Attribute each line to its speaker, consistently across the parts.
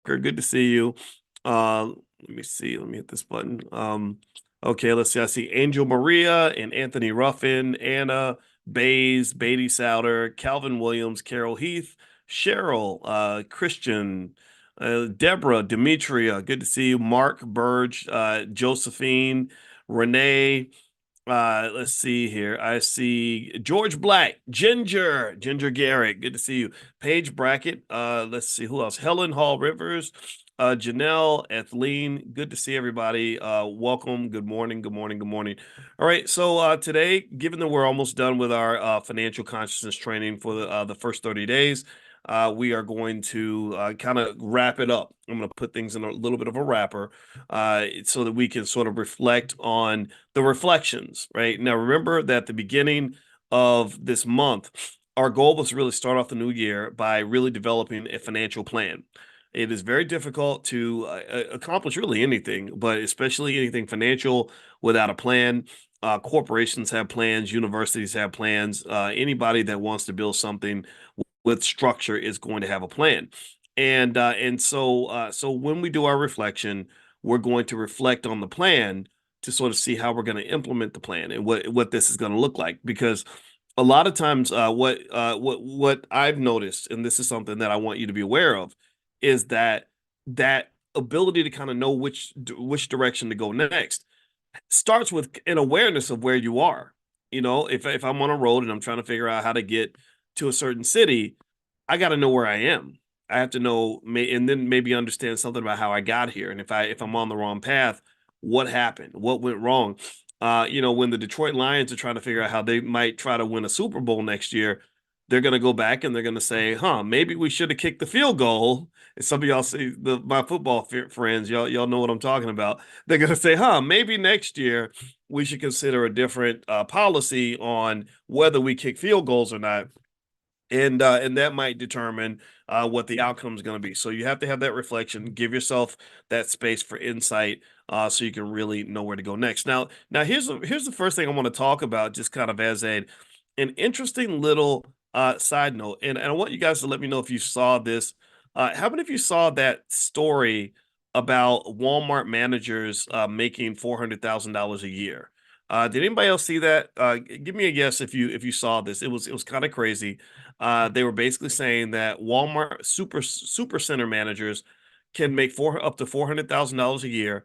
Speaker 1: Good to see you. Let me see. Let me hit this button. Okay, let's see. I see Angel Maria and Anthony Ruffin, Anna Bays, Beatty Souter, Calvin Williams, Carol Heath, Cheryl, Christian, Deborah, Demetria. Good to see you. Mark Burge, Josephine, Renee. Let's see here. I see George Black, Ginger Garrett. Good to see you. Paige Brackett. Let's see who else. Helen Hall Rivers, Janelle, Ethelene. Good to see everybody. Welcome. Good morning. Good morning. Good morning. All right. So today, given that we're almost done with our financial consciousness training for the first 30 days, we are going to kind of wrap it up. I'm going to put things in a little bit of a wrapper so that we can sort of reflect on the reflections, right? Now, remember that at the beginning of this month, our goal was to really start off the new year by really developing a financial plan. It is very difficult to accomplish really anything, but especially anything financial without a plan. Corporations have plans, universities have plans. Anybody that wants to build something with structure is going to have a plan. So when we do our reflection, we're going to reflect on the plan to sort of see how we're going to implement the plan and what this is going to look like. Because a lot of times, what I've noticed, and this is something that I want you to be aware of, is that ability to kind of know which direction to go next starts with an awareness of where you are. If I'm on a road and I'm trying to figure out how to get to a certain city, I got to know where I am. I have to know, and then maybe understand something about how I got here. And if I'm on the wrong path, what happened? What went wrong? When the Detroit Lions are trying to figure out how they might try to win a Super Bowl next year, they're going to go back and they're going to say, "Huh, maybe we should have kicked the field goal." And some of y'all see my football friends, y'all know what I'm talking about. They're going to say, "Huh, maybe next year we should consider a different policy on whether we kick field goals or not." And that might determine what the outcome is going to be. So you have to have that reflection, give yourself that space for insight, so you can really know where to go next. Now here's the first thing I want to talk about, just kind of as an interesting little side note, and I want you guys to let me know if you saw this. How many of you saw that story about Walmart managers making $400,000 a year? Did anybody else see that? Give me a guess if you saw this. It was kind of crazy. They were basically saying that Walmart super center managers can make up to $400,000 a year,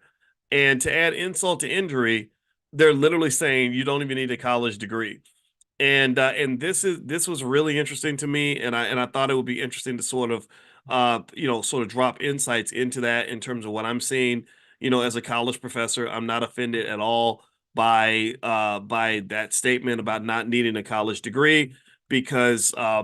Speaker 1: and to add insult to injury, they're literally saying you don't even need a college degree. And this was really interesting to me, and I thought it would be interesting to sort of drop insights into that in terms of what I'm seeing. As a college professor, I'm not offended at all by that statement about not needing a college degree because I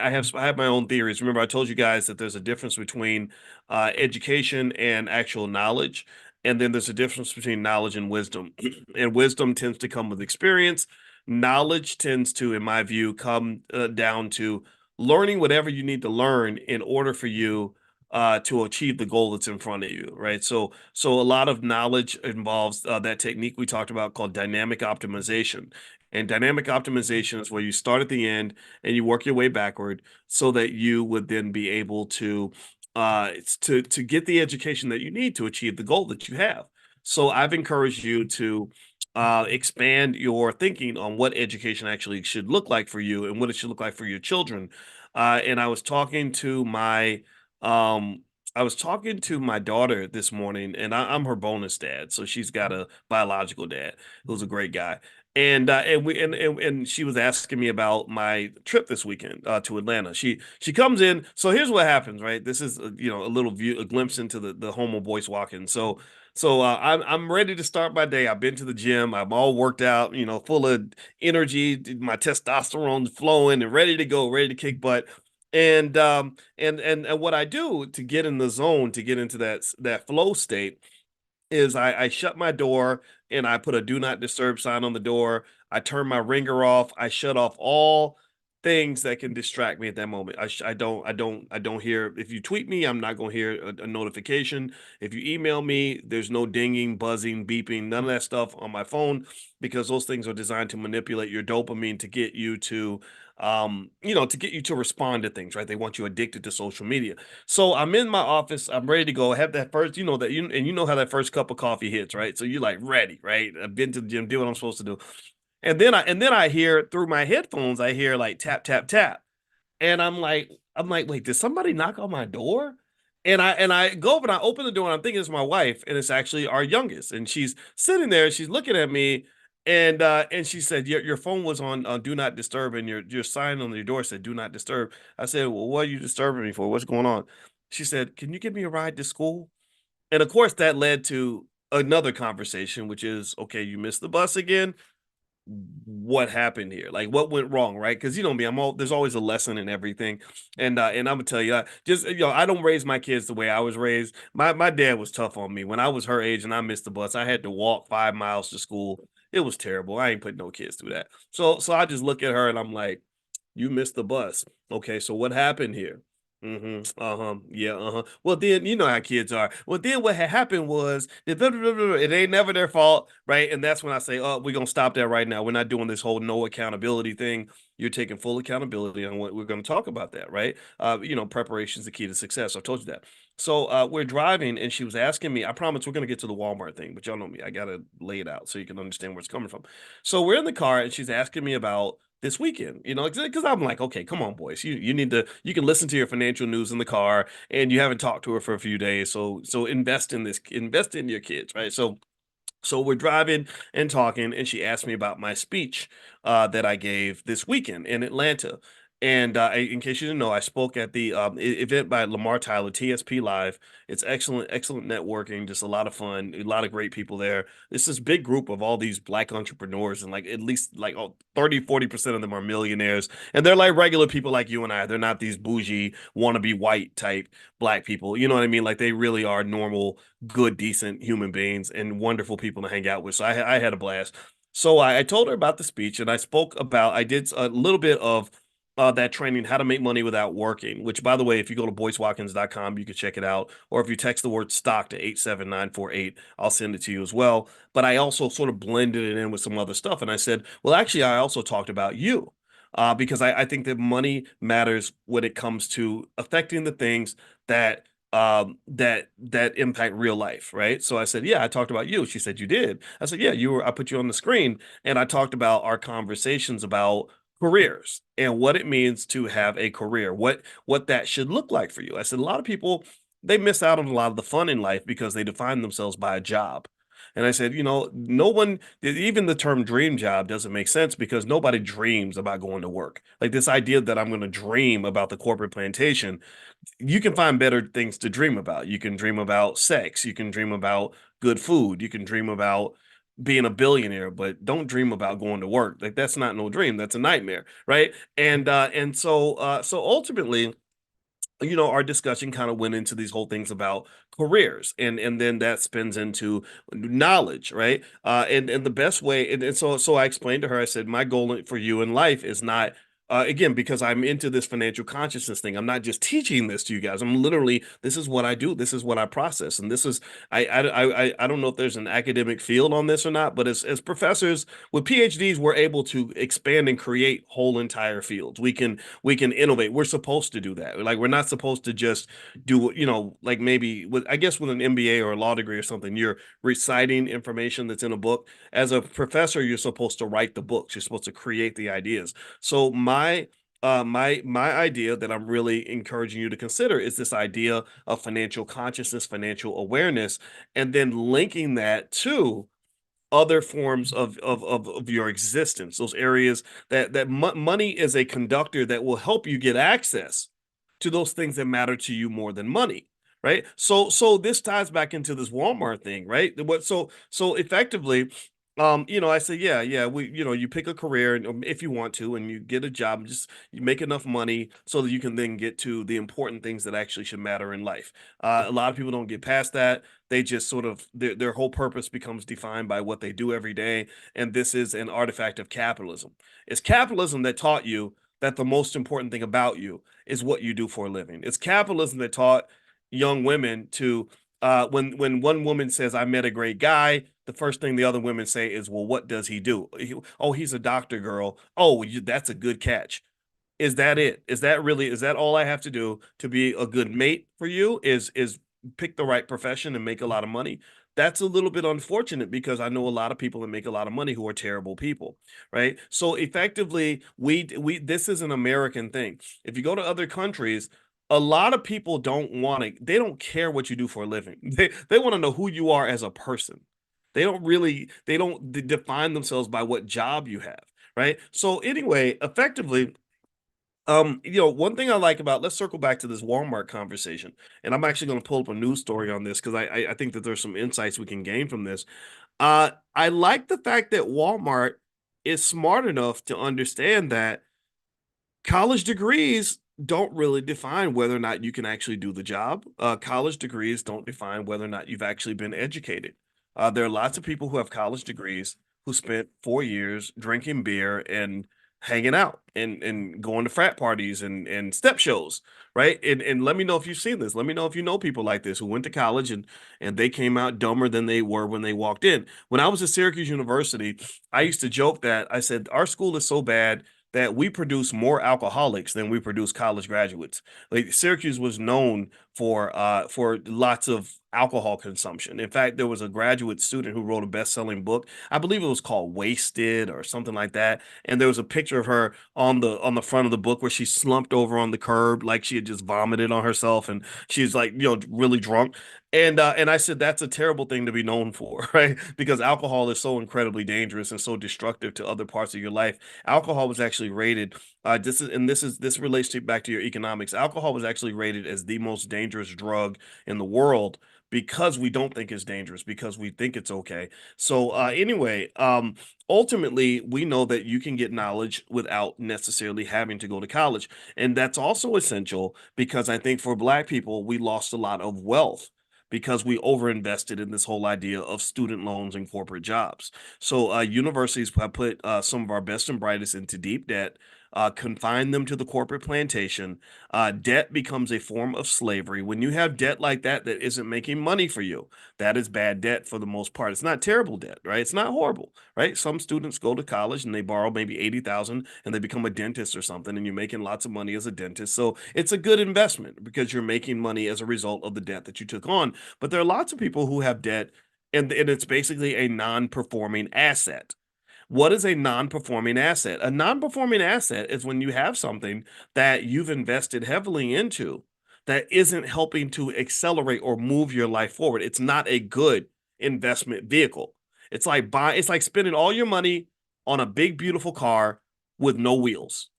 Speaker 1: have my own theories. Remember, I told you guys that there's a difference between education and actual knowledge, and then there's a difference between knowledge and wisdom. And wisdom tends to come with experience. Knowledge tends to, in my view, come down to learning whatever you need to learn in order for you to achieve the goal that's in front of you, right? So a lot of knowledge involves that technique we talked about called dynamic optimization. And dynamic optimization is where you start at the end and you work your way backward so that you would then be able to get the education that you need to achieve the goal that you have. So I've encouraged you to expand your thinking on what education actually should look like for you and what it should look like for your children. And um, I was talking to my daughter this morning, and I'm her bonus dad, so she's got a biological dad who's a great guy. And she was asking me about my trip this weekend to Atlanta. She comes in. So here's what happens, right? This is a little view, a glimpse into the home of Boyce Watkins. So I'm ready to start my day. I've been to the gym. I'm all worked out, full of energy. My testosterone's flowing and ready to go, ready to kick butt. And what I do to get in the zone, to get into that flow state, is I shut my door and I put a do not disturb sign on the door. I turn my ringer off. I shut off all things that can distract me at that moment. I don't hear. If you tweet me, I'm not going to hear a notification. If you email me, there's no dinging, buzzing, beeping, none of that stuff on my phone, because those things are designed to manipulate your dopamine to get you to to get you to respond to things, right? They want you addicted to social media. So I'm in my office, I'm ready to go. I have that first, and you know how that first cup of coffee hits, right? So you're like ready, right? I've been to the gym, do what I'm supposed to do. And then I hear through my headphones, I hear like tap, tap, tap. And I'm like, wait, did somebody knock on my door? And I go up and I open the door and I'm thinking it's my wife, and it's actually our youngest. And she's sitting there, she's looking at me, and she said, your phone was on do not disturb, and your sign on your door said do not disturb. I said, well, what are you disturbing me for? What's going on? She said, can you give me a ride to school? And of course that led to another conversation, which is, okay, you missed the bus again. What happened here? Like, what went wrong, right? Because you know me, there's always a lesson in everything, and I'm gonna tell you, I don't raise my kids the way I was raised. My dad was tough on me when I was her age, and I missed the bus. I had to walk 5 miles to school. It was terrible. I ain't putting no kids through that. So I just look at her and I'm like, you missed the bus. Okay, so what happened here? Uh-huh. Yeah, uh-huh. Well, then you know how kids are. Well, then what had happened was it ain't never their fault, right? And that's when I say, oh, we're gonna stop that right now. We're not doing this whole no accountability thing. You're taking full accountability on what we're gonna talk about that, right? Preparation is the key to success. I've told you that. So we're driving and she was asking me, I promise we're gonna get to the Walmart thing, but y'all know me. I gotta lay it out so you can understand where it's coming from. So we're in the car and she's asking me about this weekend, because I'm like, okay, come on, boys, you need to, you can listen to your financial news in the car, and you haven't talked to her for a few days, so invest in your kids, right? So we're driving and talking, and she asked me about my speech that I gave this weekend in Atlanta. And in case you didn't know, I spoke at the event by Lamar Tyler, TSP Live. It's excellent, excellent networking, just a lot of fun, a lot of great people there. It's this big group of all these black entrepreneurs, and like at least like 30-40% of them are millionaires. And they're like regular people like you and I. They're not these bougie, wannabe white type black people. You know what I mean? Like they really are normal, good, decent human beings and wonderful people to hang out with. So I had a blast. So I told her about the speech, and I did a little bit of that training, how to make money without working, which by the way, if you go to boycewatkins.com, you can check it out. Or if you text the word stock to 87948, I'll send it to you as well. But I also sort of blended it in with some other stuff. And I said, well, actually, I also talked about you. Because I think that money matters when it comes to affecting the things that impact real life, right? So I said, yeah, I talked about you. She said, you did. I said, yeah, I put you on the screen, and I talked about our conversations about careers and what it means to have a career, what that should look like for you. I said, a lot of people, they miss out on a lot of the fun in life because they define themselves by a job. And I said, no one, even the term dream job doesn't make sense because nobody dreams about going to work. Like this idea that I'm going to dream about the corporate plantation, you can find better things to dream about. You can dream about sex. You can dream about good food. You can dream about being a billionaire, but don't dream about going to work. Like that's not no dream. That's a nightmare, right? And so ultimately, our discussion kind of went into these whole things about careers, and then that spins into knowledge, right? And the best way, and so I explained to her, I said, my goal for you in life is not, again, because I'm into this financial consciousness thing. I'm not just teaching this to you guys. I'm literally, this is what I do. This is what I process. And this is, I don't know if there's an academic field on this or not, but as professors with PhDs, we're able to expand and create whole entire fields. We can innovate. We're supposed to do that. Like we're not supposed to just do, like maybe with, I guess with an MBA or a law degree or something, you're reciting information that's in a book. As a professor, you're supposed to write the books. You're supposed to create the ideas. So my idea that I'm really encouraging you to consider is this idea of financial consciousness, financial awareness, and then linking that to other forms of your existence, those areas that money is a conductor that will help you get access to those things that matter to you more than money, right? So this ties back into this Walmart thing, right? So effectively, I say, yeah, you pick a career, and if you want to, and you get a job, and just you make enough money so that you can then get to the important things that actually should matter in life. A lot of people don't get past that. They just sort of, their whole purpose becomes defined by what they do every day, and this is an artifact of capitalism. It's capitalism that taught you that the most important thing about you is what you do for a living. It's capitalism that taught young women to, when one woman says, I met a great guy, the first thing the other women say is, well, what does he do? Oh, he's a doctor, girl. Oh, that's a good catch. Is that it? Is that all I have to do to be a good mate for you? Is pick the right profession and make a lot of money? That's a little bit unfortunate because I know a lot of people that make a lot of money who are terrible people, right? So effectively, we this is an American thing. If you go to other countries, a lot of people don't want to, they don't care what you do for a living. They want to know who you are as a person. They don't define themselves by what job you have, right? So anyway, effectively, one thing I like about, let's circle back to this Walmart conversation, and I'm actually going to pull up a news story on this because I think that there's some insights we can gain from this. I like the fact that Walmart is smart enough to understand that college degrees don't really define whether or not you can actually do the job. College degrees don't define whether or not you've actually been educated. There are lots of people who have college degrees who spent 4 years drinking beer and hanging out and going to frat parties and step shows, right? And let me know if you've seen this. Let me know if you know people like this who went to college and they came out dumber than they were when they walked in. When I was at Syracuse University, I used to joke that I said our school is so bad that we produce more alcoholics than we produce college graduates. Like Syracuse was known for lots of alcohol consumption. In fact, there was a graduate student who wrote a best-selling book. I believe it was called Wasted or something like that. And there was a picture of her on the front of the book where she slumped over on the curb like she had just vomited on herself and she's like, really drunk. And I said that's a terrible thing to be known for, right? Because alcohol is so incredibly dangerous and so destructive to other parts of your life. Alcohol was actually rated this relates to back to your economics. Alcohol was actually rated as the most dangerous drug in the world because we don't think it's dangerous, because we think it's okay. So anyway, ultimately we know that you can get knowledge without necessarily having to go to college, and that's also essential because I think for Black people we lost a lot of wealth because we overinvested in this whole idea of student loans and corporate jobs. So universities have put some of our best and brightest into deep debt, confine them to the corporate plantation. Debt becomes a form of slavery. When you have debt like that isn't making money for you, that is bad debt for the most part. It's not terrible debt, right? It's not horrible, right? Some students go to college and they borrow maybe 80,000 and they become a dentist or something, and you're making lots of money as a dentist. So it's a good investment because you're making money as a result of the debt that you took on. But there are lots of people who have debt, and it's basically a non-performing asset. What is a non-performing asset? A non-performing asset is when you have something that you've invested heavily into that isn't helping to accelerate or move your life forward. It's not a good investment vehicle. It's like spending all your money on a big beautiful car with no wheels.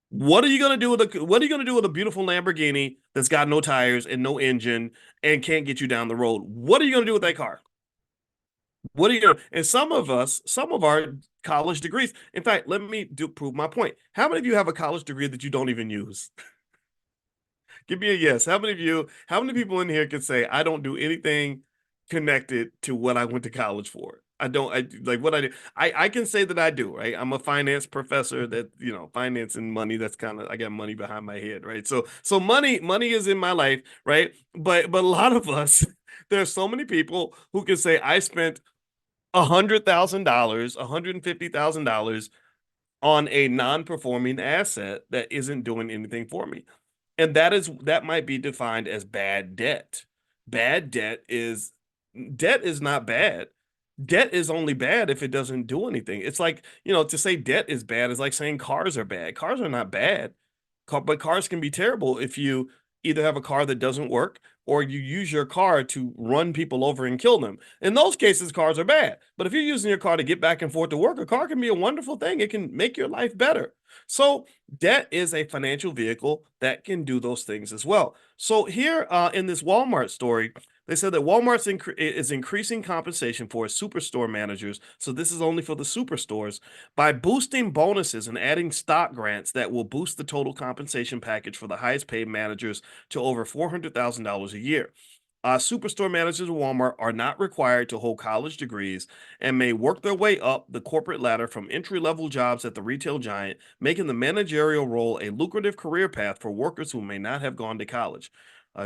Speaker 1: What are you gonna do with a beautiful Lamborghini that's got no tires and no engine and can't get you down the road? What are you gonna do with that car? What are you gonna? And some of our college degrees. In fact, let me prove my point. How many of you have a college degree that you don't even use? Give me a yes. How many people in here can say I don't do anything connected to what I went to college for? I don't I like what I do. I can say that I do, right? I'm a finance professor that, finance and money, that's kind of, I got money behind my head, right? So money is in my life, right? But a lot of us, there's so many people who can say I spent $100,000, $150,000 on a non-performing asset that isn't doing anything for me. And that might be defined as bad debt. Bad debt is not bad. Debt is only bad if it doesn't do anything. It's like, to say debt is bad is like saying cars are bad. Cars are not bad. But cars can be terrible if you either have a car that doesn't work or you use your car to run people over and kill them. In those cases, cars are bad. But if you're using your car to get back and forth to work, a car can be a wonderful thing. It can make your life better. So debt is a financial vehicle that can do those things as well. So here in this Walmart story, they said that is increasing compensation for its superstore managers. So this is only for the superstores by boosting bonuses and adding stock grants that will boost the total compensation package for the highest paid managers to over $400,000 a year. Superstore managers at Walmart are not required to hold college degrees and may work their way up the corporate ladder from entry-level jobs at the retail giant, making the managerial role a lucrative career path for workers who may not have gone to college.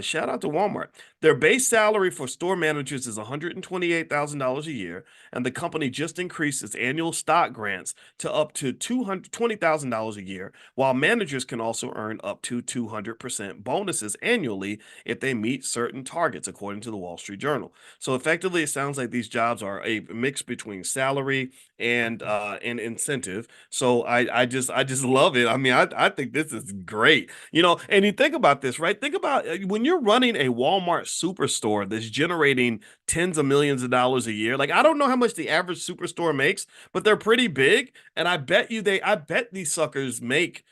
Speaker 1: Shout out to Walmart. Their base salary for store managers is $128,000 a year, and the company just increased its annual stock grants to up to $220,000 a year, while managers can also earn up to 200% bonuses annually if they meet certain targets, according to the Wall Street Journal. So effectively, it sounds like these jobs are a mix between salary and incentive. So I just love it. I mean, I think this is great. And you think about this, right? Think about when you're running a Walmart superstore that's generating tens of millions of dollars a year. Like, I don't know how much the average superstore makes, but they're pretty big. And I bet these suckers make,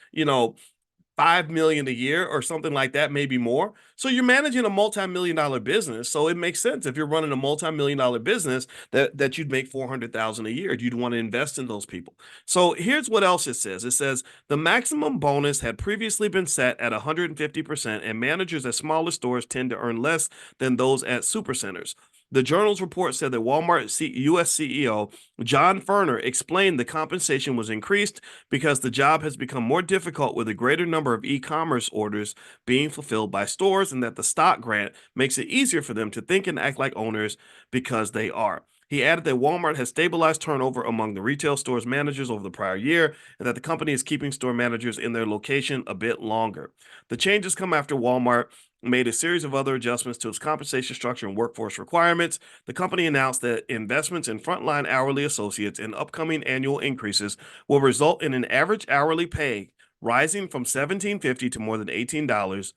Speaker 1: 5 million a year or something like that, maybe more. So you're managing a multi-million dollar business. So it makes sense if you're running a multi-million dollar business that you'd make 400,000 a year. You'd want to invest in those people. So here's what else it says. It says the maximum bonus had previously been set at 150%, and managers at smaller stores tend to earn less than those at supercenters. The journal's report said that Walmart US CEO John Furner explained the compensation was increased because the job has become more difficult with a greater number of e-commerce orders being fulfilled by stores, and that the stock grant makes it easier for them to think and act like owners because they are. He added that Walmart has stabilized turnover among the retail stores managers over the prior year, and that the company is keeping store managers in their location a bit longer. The changes come after Walmart made a series of other adjustments to its compensation structure and workforce requirements. The company announced that investments in frontline hourly associates and upcoming annual increases will result in an average hourly pay rising from $17.50 to more than $18.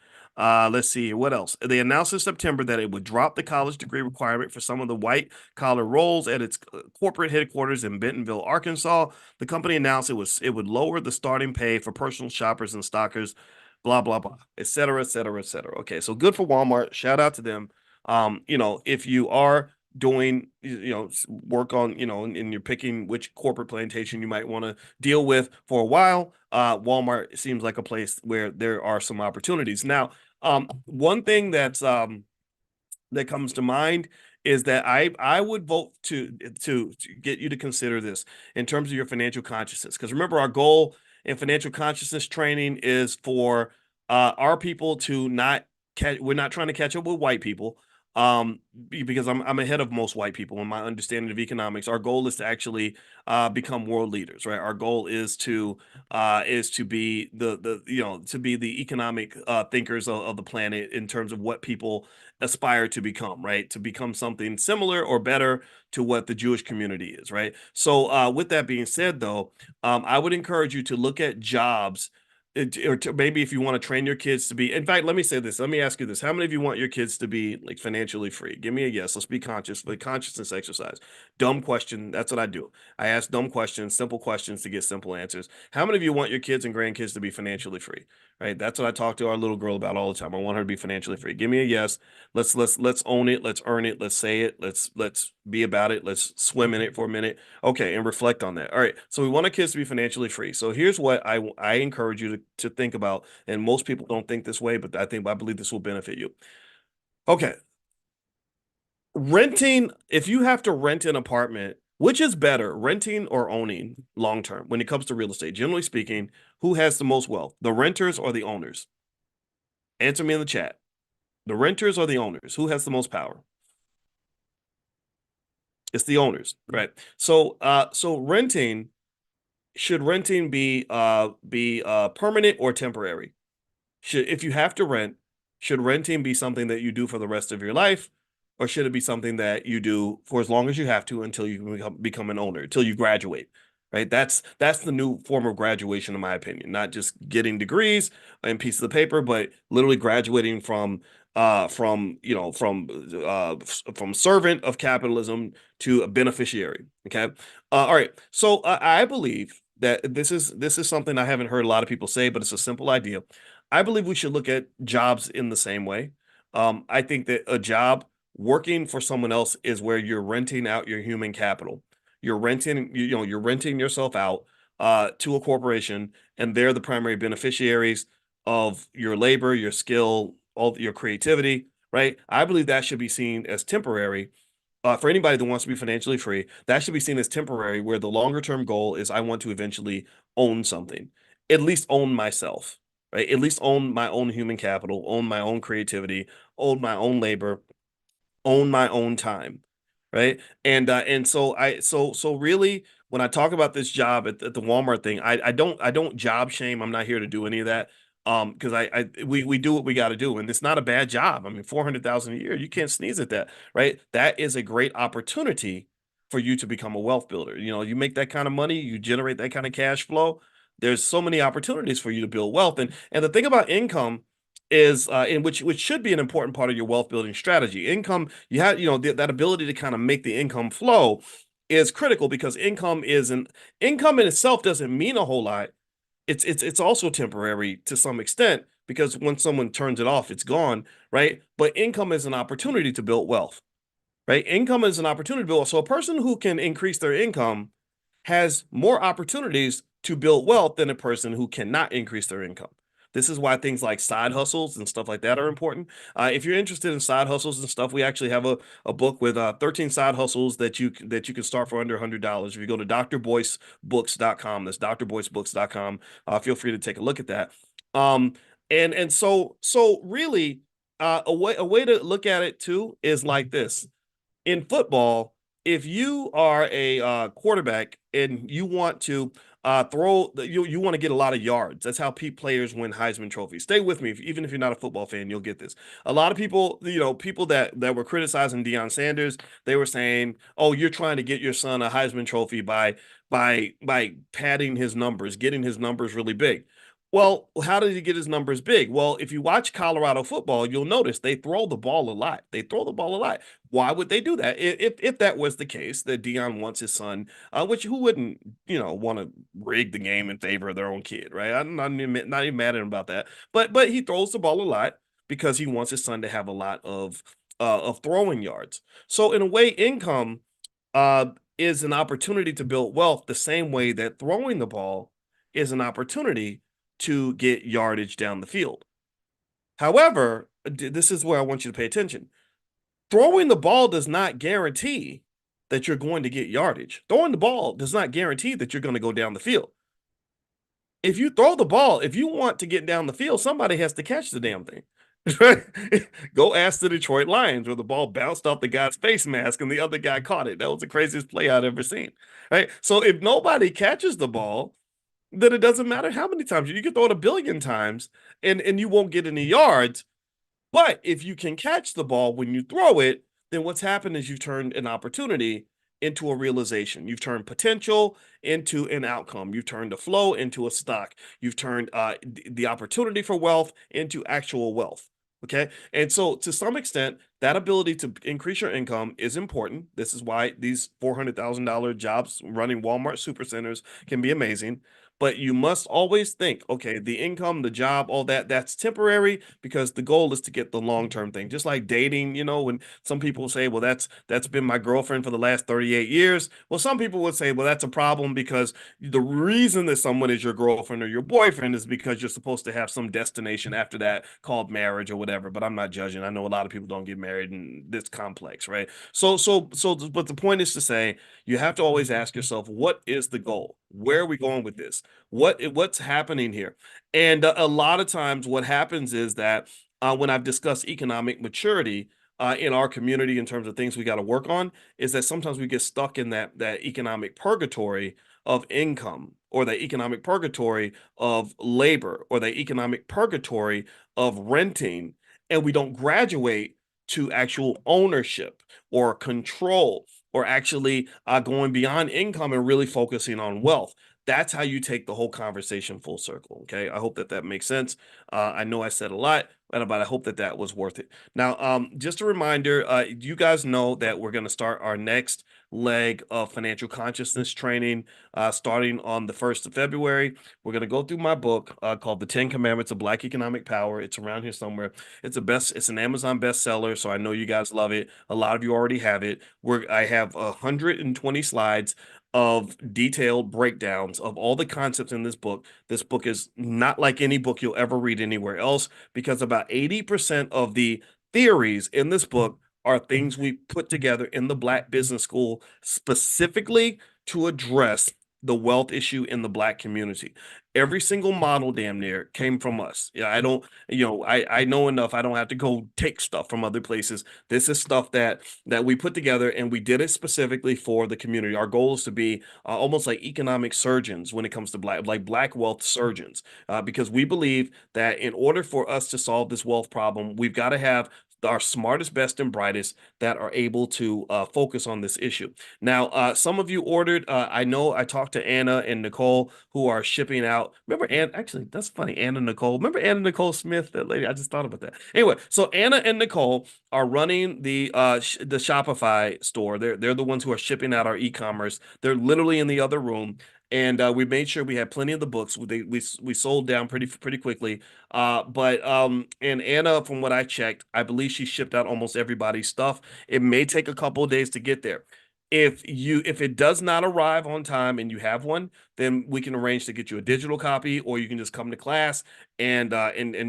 Speaker 1: Let's see what else. They announced in September that it would drop the college degree requirement for some of the white collar roles at its corporate headquarters in Bentonville, Arkansas. The company announced it would lower the starting pay for personal shoppers and stockers, blah blah blah, et cetera, et cetera, et cetera. Okay, so good for Walmart. Shout out to them. If you are doing, work on, and you're picking which corporate plantation you might want to deal with for a while, Walmart seems like a place where there are some opportunities. Now, one thing that comes to mind is that I would vote to get you to consider this in terms of your financial consciousness. Because remember, our goal in financial consciousness training is for our people to not catch. We're not trying to catch up with white people, because I'm ahead of most white people in my understanding of economics. Our goal is to actually become world leaders, right? Our goal is to be to be the economic thinkers of the planet in terms of what people aspire to become, right? To become something similar or better to what the Jewish community is, right? So, with that being said, though, I would encourage you to look at jobs, or maybe if you want to train your kids to be. In fact, let me say this. Let me ask you this: how many of you want your kids to be like financially free? Give me a yes. Let's be conscious. The consciousness exercise. Dumb question. That's what I do. I ask dumb questions, simple questions to get simple answers. How many of you want your kids and grandkids to be financially free? Right. That's what I talk to our little girl about all the time. I want her to be financially free. Give me a yes. Let's own it. Let's earn it. Let's say it. Let's be about it. Let's swim in it for a minute. Okay, and reflect on that. All right. So we want our kids to be financially free. So here's what I encourage you to think about. And most people don't think this way, but I believe this will benefit you. Okay. Renting, if you have to rent an apartment, which is better, renting or owning long term when it comes to real estate? Generally speaking, who has the most wealth, the renters or the owners? Answer me in the chat. The renters or the owners? Who has the most power? It's the owners, right? So renting, should renting be permanent or temporary? If you have to rent, should renting be something that you do for the rest of your life, or should it be something that you do for as long as you have to until you become an owner, until you graduate? Right? That's the new form of graduation, in my opinion. Not just getting degrees and pieces of paper, but literally graduating from servant of capitalism to a beneficiary. Okay. All right. So I believe that this is something I haven't heard a lot of people say, but it's a simple idea. I believe we should look at jobs in the same way. I think that a job working for someone else is where you're renting out your human capital. You're renting yourself out to a corporation, and they're the primary beneficiaries of your labor, your skill, all your creativity, right? I believe that should be seen as temporary. For anybody that wants to be financially free, that should be seen as temporary, where the longer term goal is I want to eventually own something, at least own myself. right? At least own my own human capital, own my own creativity, own my own labor, own my own time, right? And so really when I talk about this job at the Walmart thing, I don't job shame. I'm not here to do any of that. Because we do what we got to do, and it's not a bad job. I mean, 400,000 a year, you can't sneeze at that, right? That is a great opportunity for you to become a wealth builder. You know, you make that kind of money, you generate that kind of cash flow. There's so many opportunities for you to build wealth, and the thing about income is in which should be an important part of your wealth building strategy. Income, you have, that ability to kind of make the income flow is critical, because income in itself doesn't mean a whole lot. It's also temporary to some extent, because when someone turns it off, it's gone, right? But income is an opportunity to build wealth, right? Income is an opportunity to build. So a person who can increase their income has more opportunities to build wealth than a person who cannot increase their income. This is why things like side hustles and stuff like that are important. If you're interested in side hustles and stuff, we actually have a book with 13 side hustles that you can start for under $100. If you go to drboycebooks.com, that's drboycebooks.com. Feel free to take a look at that. Um, and so really, a way to look at it too is like this: in football, if you are a quarterback and you want to you want to get a lot of yards. That's how players win Heisman trophies. Stay with me, even if you're not a football fan, you'll get this. A lot of people, people that were criticizing Deion Sanders, they were saying, "Oh, you're trying to get your son a Heisman trophy by padding his numbers, getting his numbers really big." Well, how did he get his numbers big? Well, if you watch Colorado football, you'll notice they throw the ball a lot. They throw the ball a lot. Why would they do that? If that was the case, that Dion wants his son, which who wouldn't, want to rig the game in favor of their own kid, right? I'm not even mad at him about that. But he throws the ball a lot because he wants his son to have a lot of throwing yards. So in a way, income uh is an opportunity to build wealth, the same way that throwing the ball is an opportunity to get yardage down the field. However, this is where I want you to pay attention. Throwing the ball does not guarantee that you're going to get yardage. Throwing the ball does not guarantee that you're going to go down the field. If you throw the ball, if you want to get down the field, somebody has to catch the damn thing. Go ask the Detroit Lions, where the ball bounced off the guy's face mask and the other guy caught it. That was the craziest play I'd ever seen. Right. So if nobody catches the ball, then it doesn't matter how many times you can throw it a billion times and you won't get any yards. But if you can catch the ball when you throw it, then what's happened is you've turned an opportunity into a realization. You've turned potential into an outcome. You've turned a flow into a stock. You've turned the opportunity for wealth into actual wealth. Okay. And so to some extent, that ability to increase your income is important. This is why these $400,000 jobs running Walmart supercenters can be amazing. But you must always think, okay, the income, the job, all that, that's temporary, because the goal is to get the long-term thing. Just like dating, when some people say, well, that's been my girlfriend for the last 38 years. Well, some people would say, well, that's a problem, because the reason that someone is your girlfriend or your boyfriend is because you're supposed to have some destination after that called marriage or whatever. But I'm not judging. I know a lot of people don't get married, and it's complex, right? But the point is to say, you have to always ask yourself, what is the goal? Where are we going with this? What's happening here? And a lot of times, what happens is that when I've discussed economic maturity in our community in terms of things we got to work on, is that sometimes we get stuck in that economic purgatory of income, or the economic purgatory of labor, or the economic purgatory of renting, and we don't graduate to actual ownership or control, or actually going beyond income and really focusing on wealth. That's how you take the whole conversation full circle. Okay. I hope that makes sense. I know I said a lot, but I hope that was worth it. Now, just a reminder, you guys know that we're going to start our next leg of financial consciousness training starting on the 1st of February. We're going to go through my book called The 10 Commandments of Black Economic Power. It's around here somewhere. It's an Amazon bestseller, so I know you guys love it. A lot of you already have it. I have 120 slides of detailed breakdowns of all the concepts in this book. This book is not like any book you'll ever read anywhere else, because about 80% of the theories in this book are things we put together in the Black Business School specifically to address the wealth issue in the Black community. Every single model damn near came from us. Yeah, I don't, I know enough. I don't have to go take stuff from other places. This is stuff that we put together, and we did it specifically for the community. Our goal is to be almost like economic surgeons when it comes to Black wealth surgeons, because we believe that in order for us to solve this wealth problem, we've got to have our smartest, best, and brightest that are able to focus on this issue. Now, some of you ordered. I know I talked to Anna and Nicole who are shipping out. Remember, Anna? Actually, that's funny. Anna Nicole. Remember Anna Nicole Smith, that lady? I just thought about that. Anyway, so Anna and Nicole are running the Shopify store. They're the ones who are shipping out our e-commerce. They're literally in the other room. And we made sure we had plenty of the books. We sold down pretty quickly. But and Anna, from what I checked, I believe she shipped out almost everybody's stuff. It may take a couple of days to get there. If it does not arrive on time and you have one, then we can arrange to get you a digital copy, or you can just come to class and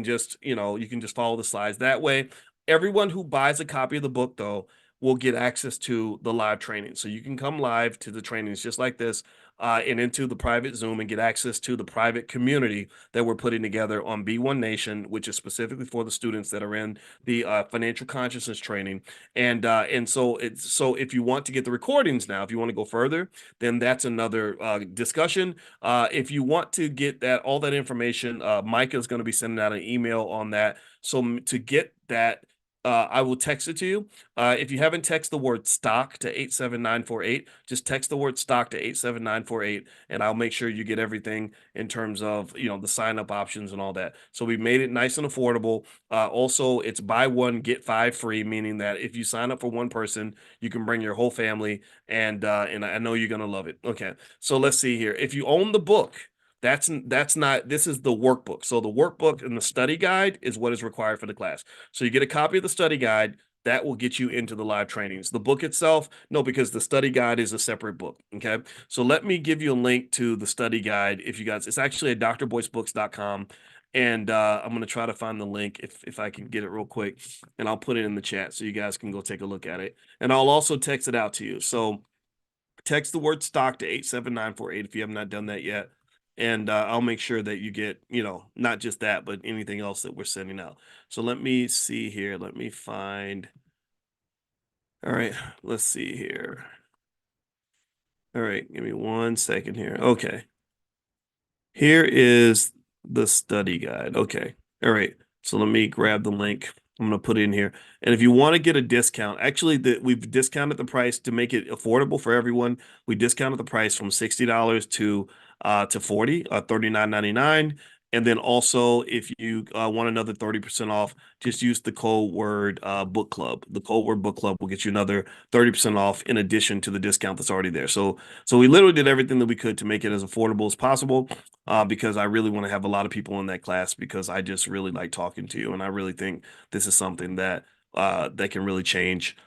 Speaker 1: just, you can just follow the slides that way. Everyone who buys a copy of the book, though, will get access to the live training. So you can come live to the trainings just like this, and into the private Zoom, and get access to the private community that we're putting together on B1 Nation, which is specifically for the students that are in the financial consciousness training. And so if you want to get the recordings now, if you want to go further, then that's another discussion. If you want to get all that information, Micah is going to be sending out an email on that. So to get that, I will text it to you. If you haven't texted the word stock to 87948, just text the word stock to 87948, and I'll make sure you get everything in terms of, the sign up options and all that. So we made it nice and affordable. Also, it's buy one, get five free, meaning that if you sign up for one person, you can bring your whole family, and I know you're gonna love it. Okay, so let's see here. If you own the book, that's not, this is the workbook. So the workbook and the study guide is what is required for the class. So you get a copy of the study guide that will get you into the live trainings. The book itself, no, because the study guide is a separate book. Okay. So let me give you a link to the study guide. If you guys, it's actually at drboycebooks.com. And I'm going to try to find the link if I can get it real quick, and I'll put it in the chat so you guys can go take a look at it. And I'll also text it out to you. So text the word stock to 87948 if you have not done that yet. And I'll make sure that you get, not just that, but anything else that we're sending out. So let me see here. Let me find. All right, let's see here. All right, give me 1 second here. Okay. Here is the study guide. Okay. All right. So let me grab the link. I'm going to put it in here. And if you want to get a discount, actually, we've discounted the price to make it affordable for everyone. We discounted the price from $60 to 40, $39.99. And then also, if you want another 30% off, just use the code word book club. The code word book club will get you another 30% off in addition to the discount that's already there. So we literally did everything that we could to make it as affordable as possible, because I really want to have a lot of people in that class, because I just really like talking to you, and I really think this is something that can really change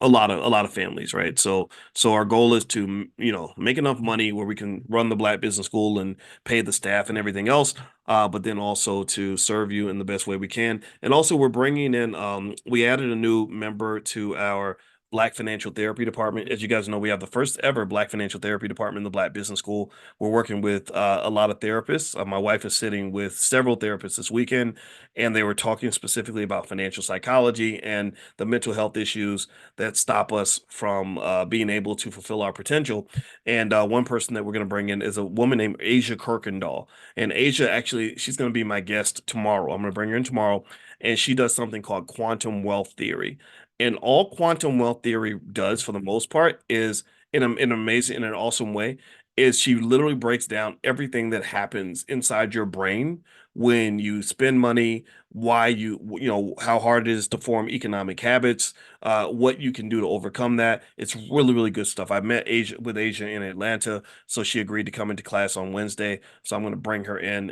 Speaker 1: a lot of families, right? So our goal is to, make enough money where we can run the Black Business School and pay the staff and everything else, but then also to serve you in the best way we can. And also, we're bringing in, we added a new member to our Black Financial Therapy Department. As you guys know, we have the first ever Black Financial Therapy Department in the Black Business School. We're working with a lot of therapists. My wife is sitting with several therapists this weekend, and they were talking specifically about financial psychology and the mental health issues that stop us from being able to fulfill our potential. And one person that we're going to bring in is a woman named Asia Kirkendall. And Asia, actually, she's going to be my guest tomorrow. I'm going to bring her in tomorrow, and she does something called quantum wealth theory. And all quantum wealth theory does, for the most part, is in an amazing, in an awesome way, is she literally breaks down everything that happens inside your brain when you spend money, why how hard it is to form economic habits, what you can do to overcome that. It's really, really good stuff. I met Asia in Atlanta, so she agreed to come into class on Wednesday. So I'm going to bring her in,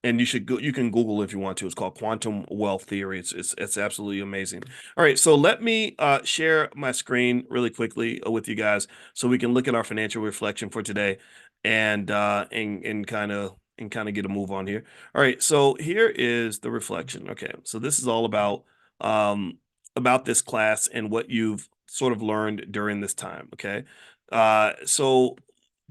Speaker 1: and you can Google if you want to. It's called Quantum Wealth Theory. It's absolutely amazing. All right, so let me share my screen really quickly with you guys so we can look at our financial reflection for today, and kind of get a move on here. All right, so here is the reflection. Okay, so this is all about this class and what you've sort of learned during this time. Okay, so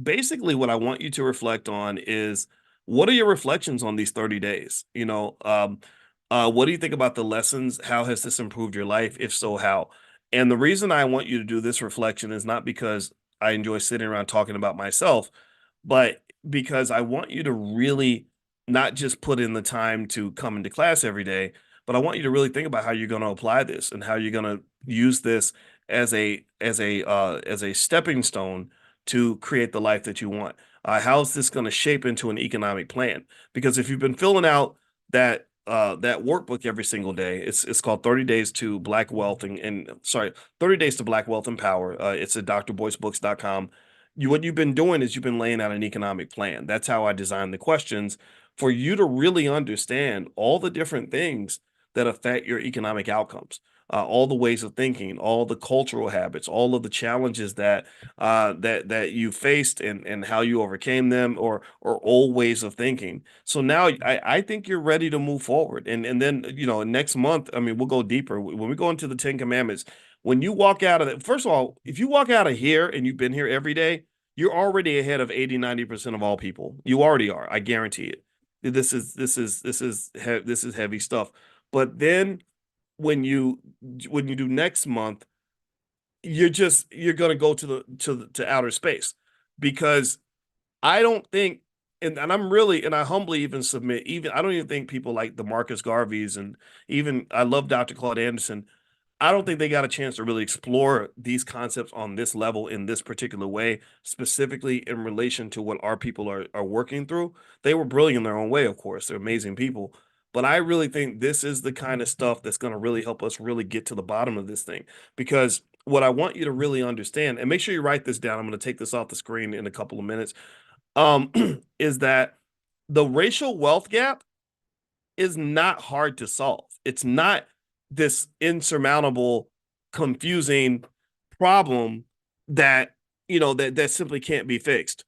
Speaker 1: basically what I want you to reflect on is what are your reflections on these 30 days? What do you think about the lessons? How has this improved your life? If so, how? And the reason I want you to do this reflection is not because I enjoy sitting around talking about myself, but because I want you to really not just put in the time to come into class every day, but I want you to really think about how you're going to apply this and how you're going to use this as a stepping stone to create the life that you want. How's this going to shape into an economic plan? Because if you've been filling out that workbook every single day, it's called 30 Days to Black Wealth and sorry, 30 Days to Black Wealth and Power. It's at drboycebooks.com. What you've been doing is you've been laying out an economic plan. That's how I designed the questions for you to really understand all the different things that affect your economic outcomes, all the ways of thinking, all the cultural habits, all of the challenges that you faced and how you overcame them, or old ways of thinking. So now I think you're ready to move forward. And then next month, I mean, we'll go deeper when we go into the Ten Commandments. When you walk out of it, first of all, if you walk out of here and you've been here every day, you're already ahead of 80-90% of all people. You already are. I guarantee it. This is heavy stuff. But then when you do next month, you're gonna go to outer space, because I don't think, and I'm really, and I humbly even submit, even I don't even think people like the Marcus Garveys, and even I love Dr. Claude Anderson. I don't think they got a chance to really explore these concepts on this level in this particular way, specifically in relation to what our people are working through. They were brilliant in their own way, of course. They're amazing people. But I really think this is the kind of stuff that's going to really help us really get to the bottom of this thing. Because what I want you to really understand, and make sure you write this down, I'm going to take this off the screen in a couple of minutes, um, is that the racial wealth gap is not hard to solve. It's not this insurmountable, confusing problem that that simply can't be fixed.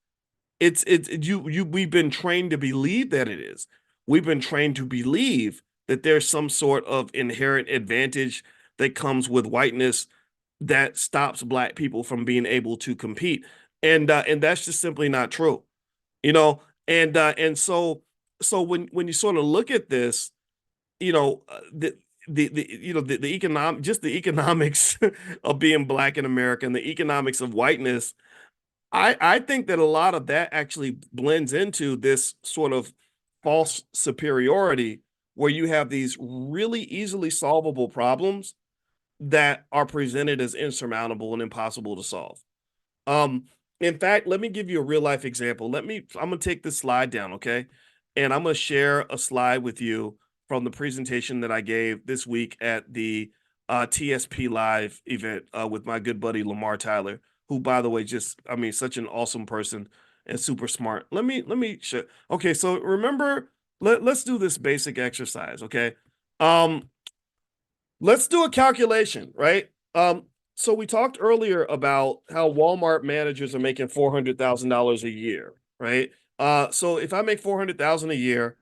Speaker 1: It's you we've been trained to believe that it is. We've been trained to believe that there's some sort of inherent advantage that comes with whiteness that stops black people from being able to compete. And that's just simply not true. You know, and so when you sort of look at this, the economic just the economics of being black in America and the economics of whiteness, I think that a lot of that actually blends into this sort of false superiority where you have these really easily solvable problems that are presented as insurmountable and impossible to solve. Um, in fact, let me give you a real life example. I'm gonna take this slide down, okay? And I'm gonna share a slide with you from the presentation that I gave this week at the TSP Live event with my good buddy Lamar Tyler, who, by the way, just I mean, such an awesome person and super smart. Let me show. Okay, so remember, let's do this basic exercise, okay? Um, let's do a calculation, right? So we talked earlier about how Walmart managers are making $400,000 a year, right? So if I make 400,000 a year,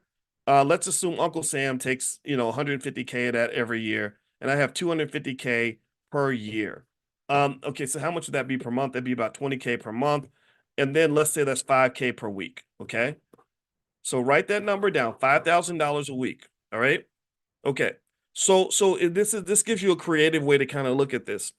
Speaker 1: let's assume Uncle Sam takes 150K of that every year, and I have 250K per year. Okay, so how much would that be per month? That'd be about 20K per month, and then let's say that's 5K per week. Okay, so write that number down, $5,000 a week. All right. Okay. So this gives you a creative way to kind of look at this.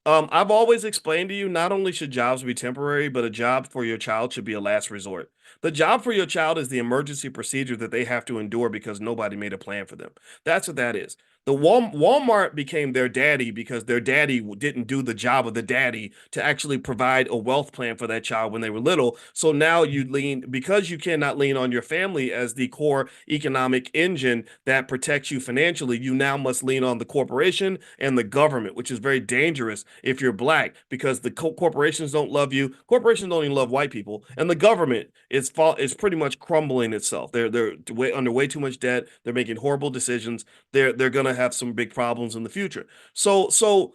Speaker 1: I've always explained to you, not only should jobs be temporary, but a job for your child should be a last resort. The job for your child is the emergency procedure that they have to endure because nobody made a plan for them. That's what that is. Walmart became their daddy because their daddy didn't do the job of the daddy to actually provide a wealth plan for that child when they were little. So now you lean, because you cannot lean on your family as the core economic engine that protects you financially, you now must lean on the corporation and the government, which is very dangerous if you're black, because the corporations don't love you. Corporations don't even love white people, and the government is pretty much crumbling itself. They're under way too much debt. They're making horrible decisions. They're gonna have some big problems in the future. So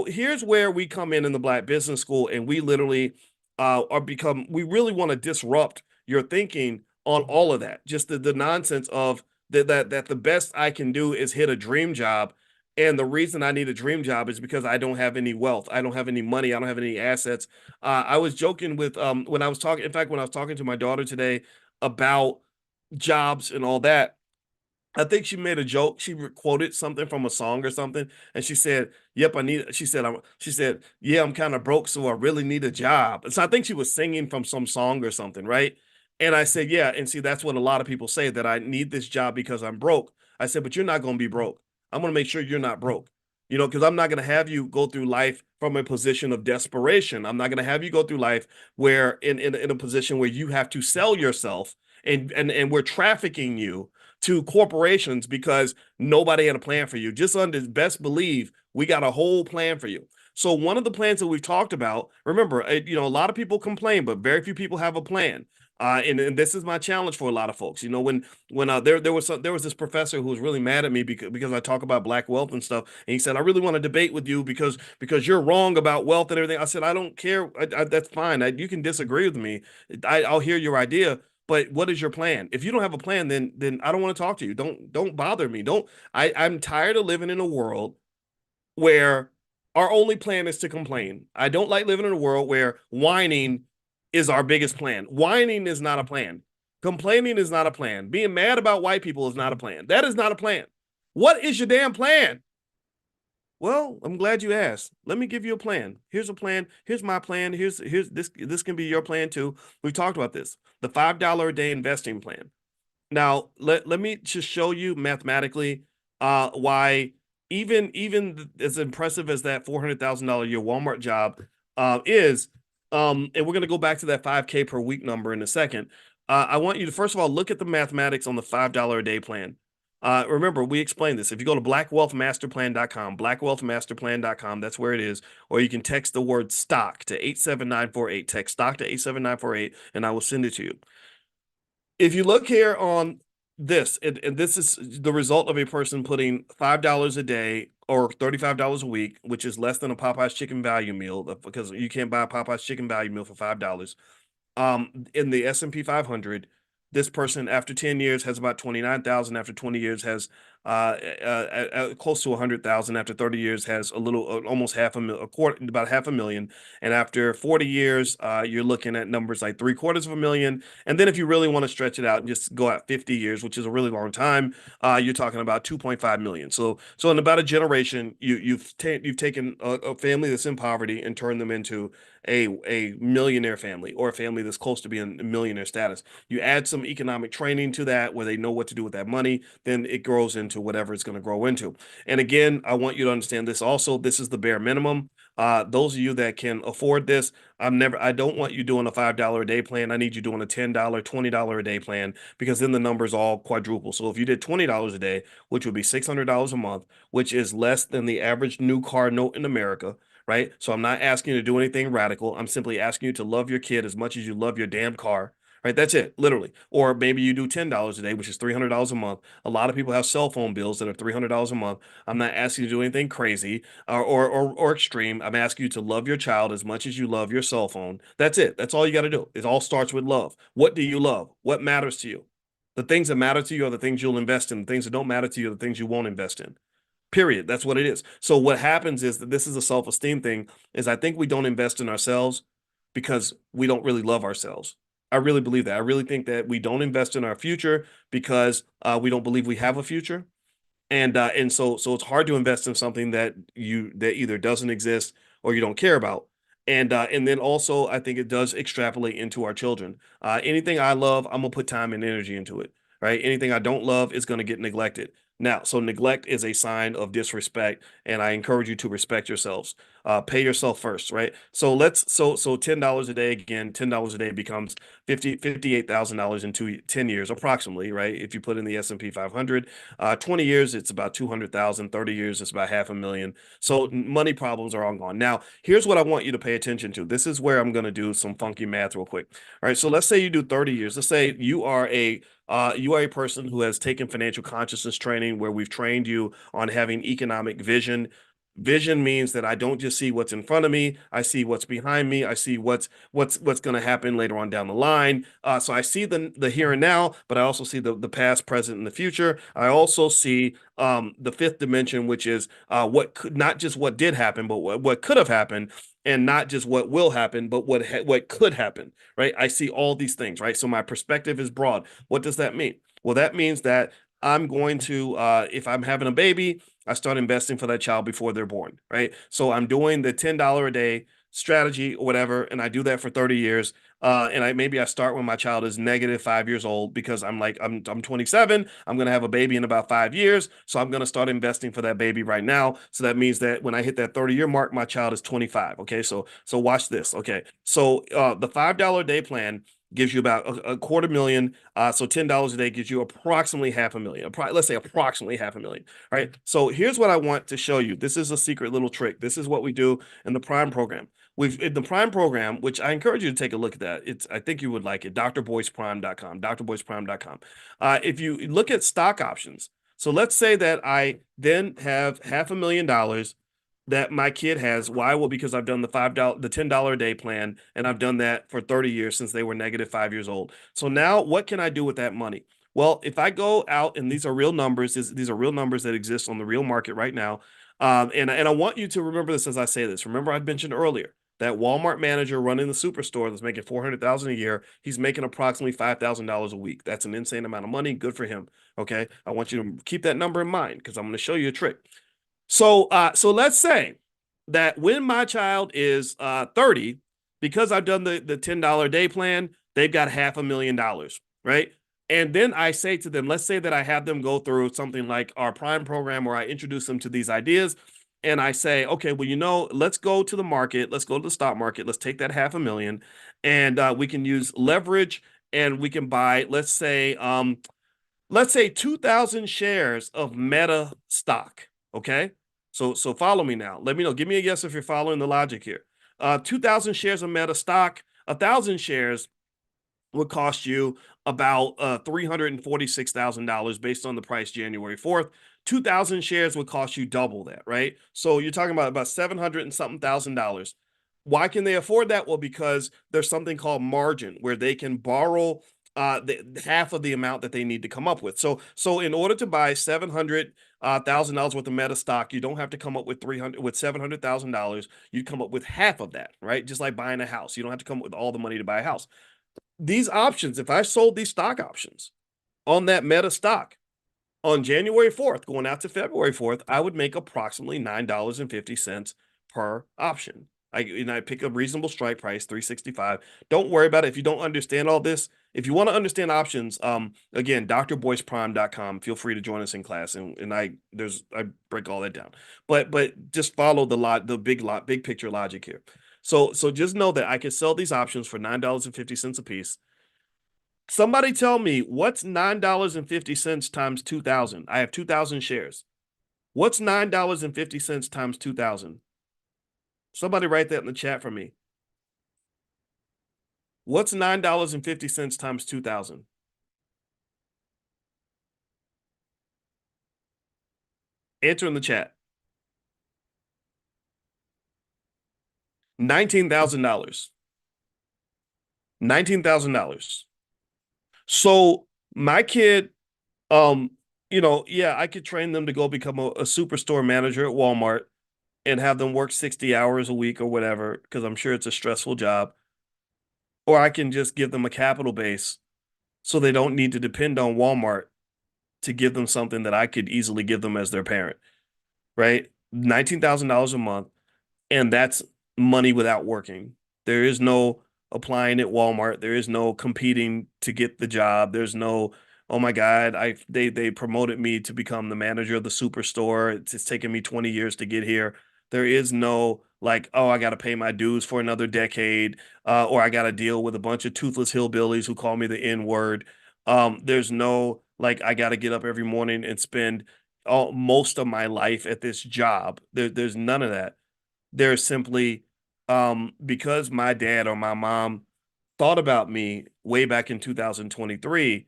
Speaker 1: here's where we come in the Black Business School, and we literally we really want to disrupt your thinking on all of that. Just the nonsense of that the best I can do is hit a dream job And the reason I need a dream job is because I don't have any wealth. I don't have any money. I don't have any assets. I was joking with when I was talking, in fact, when I was talking to my daughter today about jobs and all that, I think she made a joke. She quoted something from a song or something, and she said, "Yep, I need." She said, "Yeah, I'm kind of broke, so I really need a job." And so I think she was singing from some song or something, right? And I said, "Yeah," and see, that's what a lot of people say, that I need this job because I'm broke. I said, "But you're not going to be broke. I'm going to make sure you're not broke." Because I'm not going to have you go through life from a position of desperation. I'm not going to have you go through life where in a position where you have to sell yourself and we're trafficking you to corporations because nobody had a plan for you. Just under best believe we got a whole plan for you. So one of the plans that we've talked about, remember, a lot of people complain, but very few people have a plan. And this is my challenge for a lot of folks. When there was this professor who was really mad at me because I talk about black wealth and stuff, and he said, "I really want to debate with you because you're wrong about wealth and everything." I said, "I don't care. That's fine. You can disagree with me. I'll hear your idea, but what is your plan? If you don't have a plan, then I don't want to talk to you. Don't bother me. Don't I'm tired of living in a world where our only plan is to complain. I don't like living in a world where whining is our biggest plan. Whining is not a plan. Complaining is not a plan. Being mad about white people is not a plan. That is not a plan. What is your damn plan? Well, I'm glad you asked. Let me give you a plan. Here's a plan. Here's my plan. Here's this can be your plan too. We've talked about this. The $5 a day investing plan. Now, let me just show you mathematically why even as impressive as that $400,000 a year Walmart job is, and we're going to go back to that 5K per week number in a second. I want you to first of all look at the mathematics on the $5 a day plan. Remember, we explained this. If you go to blackwealthmasterplan.com, blackwealthmasterplan.com, that's where it is, or you can text the word stock to 87948. Text stock to 87948, and I will send it to you. If you look here on this, and this is the result of a person putting $5 a day or $35 a week, which is less than a Popeye's chicken value meal, because you can't buy a Popeye's chicken value meal for $5. In the S&P 500, this person after 10 years has about 29,000. After 20 years has close to 100,000. After 30 years has a little, almost half a million, about half a million. And after 40 years, you're looking at numbers like 3/4 of a million. And then if you really want to stretch it out and just go out 50 years, which is a really long time, you're talking about 2.5 million. So in about a generation, you've taken a family that's in poverty and turned them into a millionaire family, or a family that's close to being millionaire status. You add some economic training to that where they know what to do with that money, then it grows into whatever it's going to grow into. And again, I want you to understand this also. This is the bare minimum. Those of you that can afford this, I don't want you doing a $5 a day plan. I need you doing a $10, $20 a day plan, because then the numbers all quadruple. So if you did $20 a day, which would be $600 a month, which is less than the average new car note in America, right? So I'm not asking you to do anything radical. I'm simply asking you to love your kid as much as you love your damn car. Right, that's it, literally. Or maybe you do $10 a day, which is $300 a month. A lot of people have cell phone bills that are $300 a month. I'm not asking you to do anything crazy or extreme. I'm asking you to love your child as much as you love your cell phone. That's it. That's all you got to do. It all starts with love. What do you love? What matters to you? The things that matter to you are the things you'll invest in. The things that don't matter to you are the things you won't invest in. Period. That's what it is. So what happens is that this is a self-esteem thing, is I think we don't invest in ourselves because we don't really love ourselves. I really believe that. I really think that we don't invest in our future because we don't believe we have a future. And so it's hard to invest in something that either doesn't exist or you don't care about. And then also I think it does extrapolate into our children. Anything I love, I'm gonna put time and energy into it, right? Anything I don't love is gonna get neglected. Now, so neglect is a sign of disrespect, and I encourage you to respect yourselves. Pay yourself first, right? So $10 a day, again, $10 a day becomes $58,000 in 10 years, approximately, right? If you put in the S&P 500, 20 years, it's about 200,000. 30 years, it's about half a million. So money problems are all gone. Now, here's what I want you to pay attention to. This is where I'm going to do some funky math real quick. All right. So let's say you do 30 years. Let's say you are a person who has taken financial consciousness training, where we've trained you on having economic vision, Vision means that I don't just see what's in front of me. I see what's behind me. I see what's going to happen later on down the line. So I see the here and now, but I also see the past, present, and the future. I also see the fifth dimension, which is what could, not just what did happen, but what could have happened, and not just what will happen, but what could happen. Right? I see all these things. Right? So my perspective is broad. What does that mean? Well, that means that I'm going to, if I'm having a baby, I start investing for that child before they're born, right? So I'm doing the $10 a day strategy or whatever, and I do that for 30 years. And maybe I start when my child is negative 5 years old because I'm 27. I'm gonna have a baby in about 5 years, so I'm gonna start investing for that baby right now. So that means that when I hit that 30-year mark, my child is 25. Okay, so watch this. Okay, so the $5 a day plan gives you about a quarter million. So $10 a day gives you approximately half a million. Let's say approximately half a million. All right. So here's what I want to show you. This is a secret little trick. This is what we do in the Prime program. We've in the Prime program, which I encourage you to take a look at that. I think you would like it. drboyceprime.com, drboyceprime.com. If you look at stock options, so let's say that I then have $500,000 that my kid has. Why? Well, because I've done the $10 a day plan, and I've done that for 30 years since they were negative 5 years old. So now what can I do with that money? Well, if I go out, and these are real numbers, these are real numbers that exist on the real market right now. And I want you to remember this as I say this. Remember, I mentioned earlier that Walmart manager running the superstore that's making 400,000 a year. He's making approximately $5,000 a week. That's an insane amount of money. Good for him. Okay, I want you to keep that number in mind because I'm going to show you a trick. So let's say that when my child is 30, because I've done the $10 a day plan, they've got $500,000, right? And then I say to them, let's say that I have them go through something like our Prime program where I introduce them to these ideas. And I say, okay, well, let's go to the market. Let's go to the stock market. Let's take that 500,000, and we can use leverage, and we can buy, let's say 2,000 shares of Meta stock. Okay. So follow me now. Let me know. Give me a yes if you're following the logic here. 2,000 shares of Meta stock, 1,000 shares would cost you about $346,000 based on the price January 4th. 2,000 shares would cost you double that, right? So you're talking about 700 and something $1,000. Why can they afford that? Well, because there's something called margin where they can borrow half of the amount that they need to come up with. So in order to buy $700,000 worth of Meta stock, you don't have to come up with $700,000. You come up with half of that, right? Just like buying a house, you don't have to come up with all the money to buy a house. These options, if I sold these stock options on that Meta stock on January 4th, going out to February 4th, I would make approximately $9.50 per option. I pick a reasonable strike price, 365. Don't worry about it if you don't understand all this. If you want to understand options, again, drboyceprime.com. Feel free to join us in class, and I break all that down. But just follow the big picture logic here. So just know that I can sell these options for $9.50 a piece. Somebody tell me what's $9.50 times 2,000. I have 2,000 shares. What's $9.50 times 2,000? Somebody write that in the chat for me. What's $9.50 times 2,000? Answer in the chat. $19,000. $19,000. So my kid, yeah, I could train them to go become a superstore manager at Walmart and have them work 60 hours a week or whatever, because I'm sure it's a stressful job. Or I can just give them a capital base so they don't need to depend on Walmart to give them something that I could easily give them as their parent, right? $19,000 a month, and that's money without working. There is no applying at Walmart. There is no competing to get the job. There's no, oh my God, they promoted me to become the manager of the superstore. It's taken me 20 years to get here. There is no like, oh, I got to pay my dues for another decade, or I got to deal with a bunch of toothless hillbillies who call me the N word. There's no like, I got to get up every morning and spend most of my life at this job. There's none of that. There's simply because my dad or my mom thought about me way back in 2023,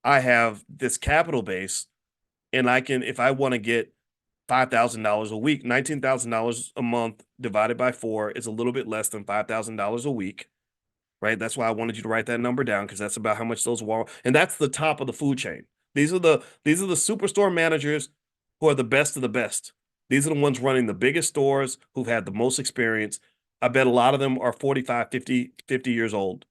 Speaker 1: I have this capital base, and I can, if I want to get $5,000 a week. $19,000 a month divided by four is a little bit less than $5,000 a week, right? That's why I wanted you to write that number down because that's about how much those wall, and that's the top of the food chain. These are the superstore managers who are the best of the best. These are the ones running the biggest stores who've had the most experience. I bet a lot of them are 45, 50 years old.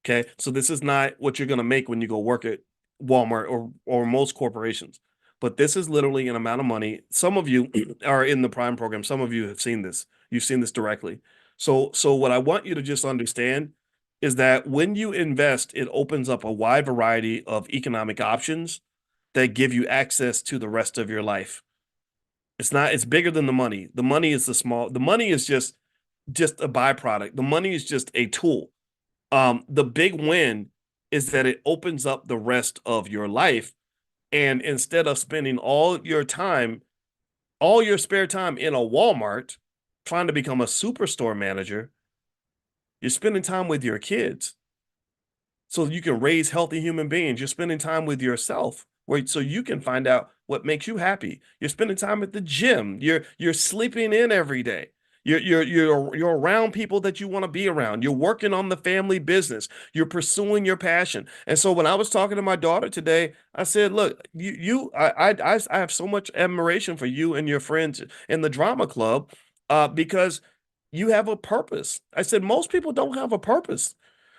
Speaker 1: Okay. So this is not what you're going to make when you go work at Walmart or most corporations. But this is literally an amount of money. Some of you are in the Prime program. Some of you have seen this. You've seen this directly. So what I want you to just understand is that when you invest, it opens up a wide variety of economic options that give you access to the rest of your life. It's bigger than the money. The money is the money is just a byproduct. The money is just a tool. The big win is that it opens up the rest of your life. And instead of spending all your spare time in a Walmart trying to become a superstore manager, you're spending time with your kids so you can raise healthy human beings. You're spending time with yourself so you can find out what makes you happy. You're spending time at the gym. You're sleeping in every day. You're around people that you want to be around. You're working on the family business. You're pursuing your passion. And so when I was talking to my daughter today, I said, "Look, I have so much admiration for you and your friends in the drama club, because you have a purpose." I said, "Most people don't have a purpose."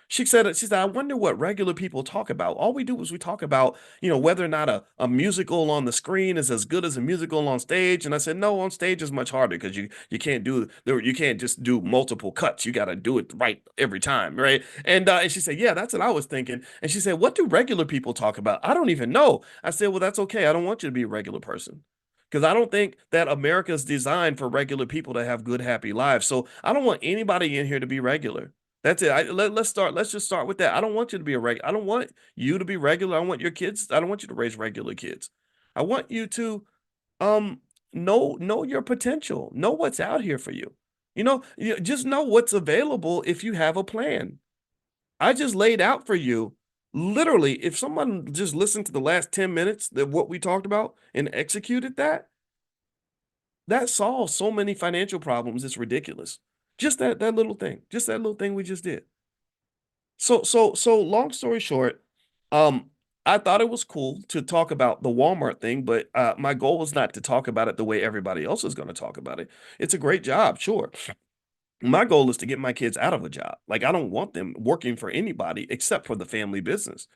Speaker 1: She said, I wonder what regular people talk about. All we do is we talk about, whether or not a musical on the screen is as good as a musical on stage. And I said, no, on stage is much harder because you can't you can't just do multiple cuts. You got to do it right every time, right? And she said, yeah, that's what I was thinking. And she said, what do regular people talk about? I don't even know. I said, well, that's okay. I don't want you to be a regular person. Because I don't think that America is designed for regular people to have good, happy lives. So I don't want anybody in here to be regular. That's it. Let's start. Let's just start with that. I don't want you to be a regular. I don't want you to be regular. I want your kids. I don't want you to raise regular kids. I want you to um know your potential. Know what's out here for you. Just know what's available if you have a plan. I just laid out for you. Literally, if someone just listened to the last 10 minutes that what we talked about and executed that solves so many financial problems. It's ridiculous. Just that little thing. Just that little thing we just did. So long story short, um, I thought it was cool to talk about the Walmart thing, but my goal was not to talk about it the way everybody else is going to talk about it. It's a great job, sure. My goal is to get my kids out of a job. Like I don't want them working for anybody except for the family business.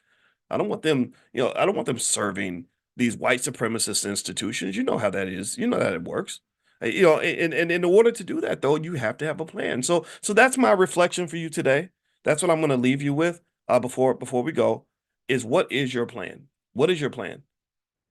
Speaker 1: I don't want them serving these white supremacist institutions. You know how that is. You know how it works. And in order to do that, though, you have to have a plan. So that's my reflection for you today. That's what I'm going to leave you with before we go, is what is your plan? What is your plan?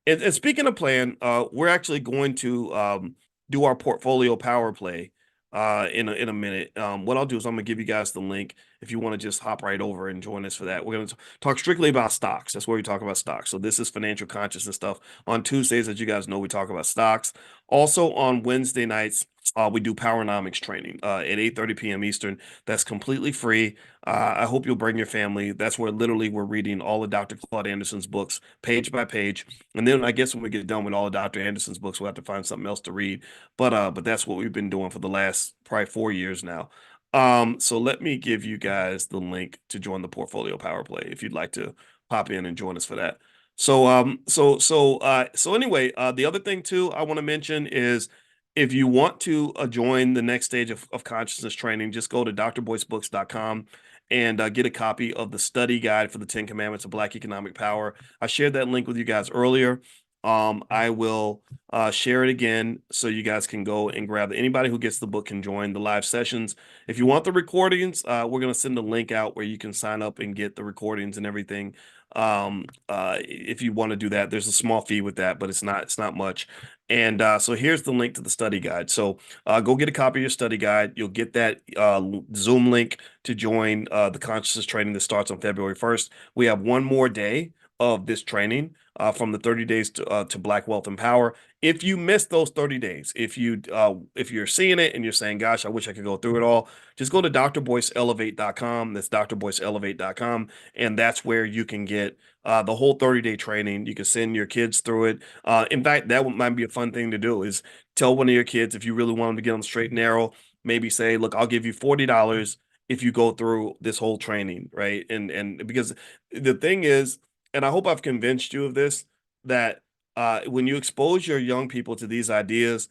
Speaker 1: And speaking of plan, we're actually going to do our portfolio power play in a minute. What I'll do is I'm gonna give you guys the link if you want to just hop right over and join us for that. We're gonna talk strictly about stocks. That's where we talk about stocks. So this is financial consciousness stuff. On Tuesdays, as you guys know, we talk about stocks. Also on Wednesday nights, we do Powernomics training at 8:30 p.m. Eastern. That's completely free. I hope you'll bring your family. That's where literally we're reading all of Dr. Claude Anderson's books, page by page. And then I guess when we get done with all of Dr. Anderson's books, we'll have to find something else to read. But that's what we've been doing for the last probably 4 years now. So let me give you guys the link to join the Portfolio Power Play if you'd like to pop in and join us for that. So anyway, the other thing too I want to mention is if you want to join the next stage of consciousness training, just go to drboycebooks.com and get a copy of the study guide for the 10 Commandments of Black Economic Power. I shared that link with you guys earlier. I will share it again so you guys can go and grab it. Anybody who gets the book can join the live sessions. If you want the recordings, we're going to send a link out where you can sign up and get the recordings and everything. If you want to do that, there's a small fee with that, but it's not much. And so here's the link to the study guide. So go get a copy of your study guide. You'll get that Zoom link to join the consciousness training that starts on February 1st. We have one more day of this training from the 30 days to Black Wealth and Power. If you miss those 30 days, if you're seeing it and you're saying, gosh, I wish I could go through it all, just go to drboyceelevate.com. That's drboyceelevate.com. And that's where you can get the whole 30-day training. You can send your kids through it. In fact, might be a fun thing to do is tell one of your kids, if you really want them to get on the straight and narrow, maybe say, look, I'll give you $40 if you go through this whole training, right? And because the thing is, and I hope I've convinced you of this, that when you expose your young people to these ideas,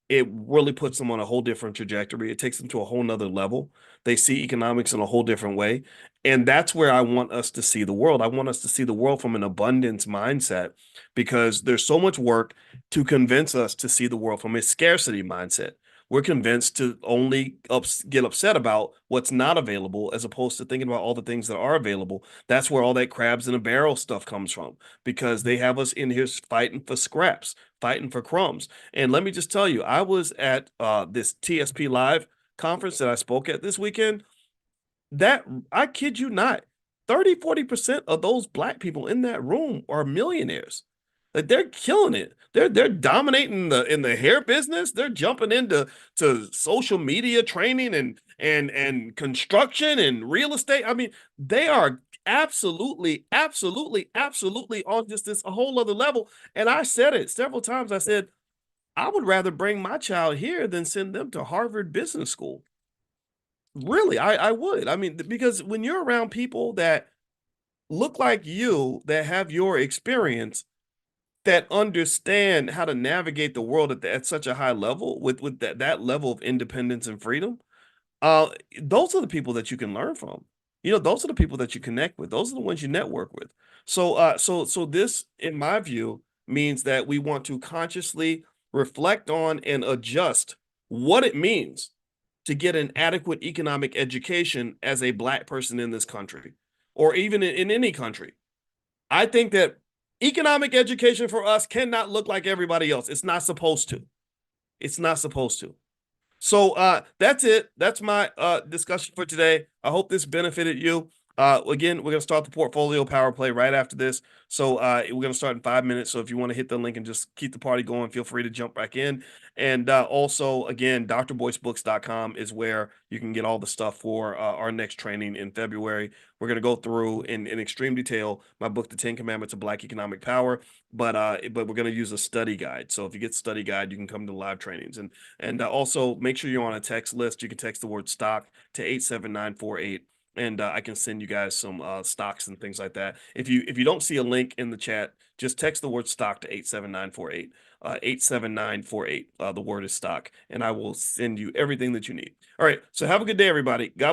Speaker 1: it really puts them on a whole different trajectory. It takes them to a whole nother level. They see economics in a whole different way. And that's where I want us to see the world. I want us to see the world from an abundance mindset, because there's so much work to convince us to see the world from a scarcity mindset. We're convinced to only get upset about what's not available as opposed to thinking about all the things that are available. That's where all that crabs in a barrel stuff comes from, because they have us in here fighting for scraps, fighting for crumbs. And let me just tell you, I was at this TSP Live conference that I spoke at this weekend. That, I kid you not, 30-40% of those black people in that room are millionaires. Like, they're killing it. They're dominating in the hair business. They're jumping into social media training and construction and real estate. I mean, they are absolutely on just this a whole other level. And I said it several times. I said, I would rather bring my child here than send them to Harvard Business School. Really, I would. I mean, because when you're around people that look like you, that have your experience, that understand how to navigate the world at such a high level with that level of independence and freedom, uh, those are the people that you can learn from. You know, those are the people that you connect with. Those are the ones you network with. So this, in my view, means that we want to consciously reflect on and adjust what it means to get an adequate economic education as a black person in this country, or even in any country. I think that economic education for us cannot look like everybody else. It's not supposed to. It's not supposed to. So that's it. That's my discussion for today. I hope this benefited you. Again, we're gonna start the portfolio power play right after this. So we're gonna start in 5 minutes. So if you want to hit the link and just keep the party going, feel free to jump back in. And also, again, drboycebooks.com is where you can get all the stuff for our next training in February. We're gonna go through in extreme detail my book, The 10 Commandments of Black Economic Power. But we're gonna use a study guide. So if you get study guide, you can come to live trainings. And also make sure you're on a text list. You can text the word stock to 87948, and I can send you guys some stocks and things like that. If you don't see a link in the chat, just text the word stock to 87948. 87948. The word is stock, and I will send you everything that you need. All right. So have a good day, everybody. God